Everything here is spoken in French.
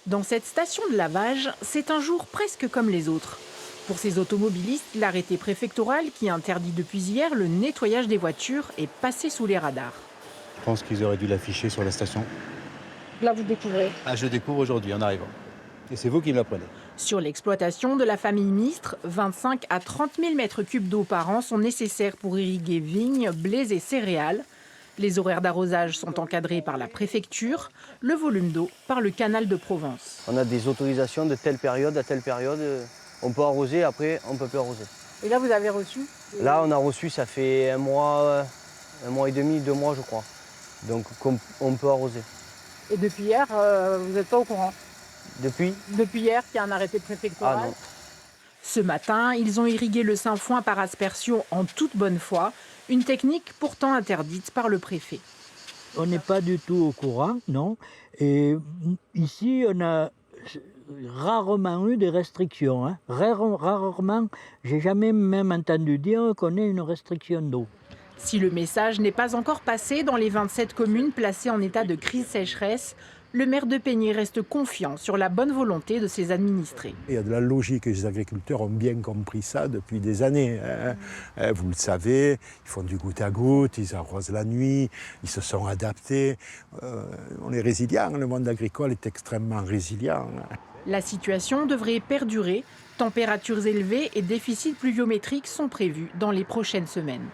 Dans cette station de lavage, c'est un jour presque comme les autres. Pour ces automobilistes, l'arrêté préfectoral qui interdit depuis hier le nettoyage des voitures est passé sous les radars. Je pense qu'ils auraient dû l'afficher sur la station. Là, vous découvrez. Ah, je découvre aujourd'hui en arrivant. Et c'est vous qui me l'apprenez. Sur l'exploitation de la famille Mistre, 25 à 30 000 mètres cubes d'eau par an sont nécessaires pour irriguer vignes, blés et céréales. Les horaires d'arrosage sont encadrés par la préfecture, le volume d'eau par le canal de Provence. On a des autorisations de telle période à telle période. On peut arroser, après on ne peut plus arroser. Et là, vous avez reçu? Là, on a reçu, ça fait un mois et demi, 2 mois, je crois. Donc on peut arroser. Et depuis hier, vous n'êtes pas au courant? Depuis? Depuis hier, qu'il y a un arrêté préfectoral? Ah non. Ce matin, ils ont irrigué le Saint-Foin par aspersion en toute bonne foi, une technique pourtant interdite par le préfet. On n'est pas du tout au courant, non. Et ici, on a rarement eu des restrictions. Hein. Rarement, j'ai jamais même entendu dire qu'on ait une restriction d'eau. Si le message n'est pas encore passé dans les 27 communes placées en état de crise sécheresse, le maire de Peigny reste confiant sur la bonne volonté de ses administrés. Il y a de la logique et les agriculteurs ont bien compris ça depuis des années. Vous le savez, ils font du goutte à goutte, ils arrosent la nuit, ils se sont adaptés. On est résilient, le monde agricole est extrêmement résilient. La situation devrait perdurer. Températures élevées et déficits pluviométriques sont prévus dans les prochaines semaines.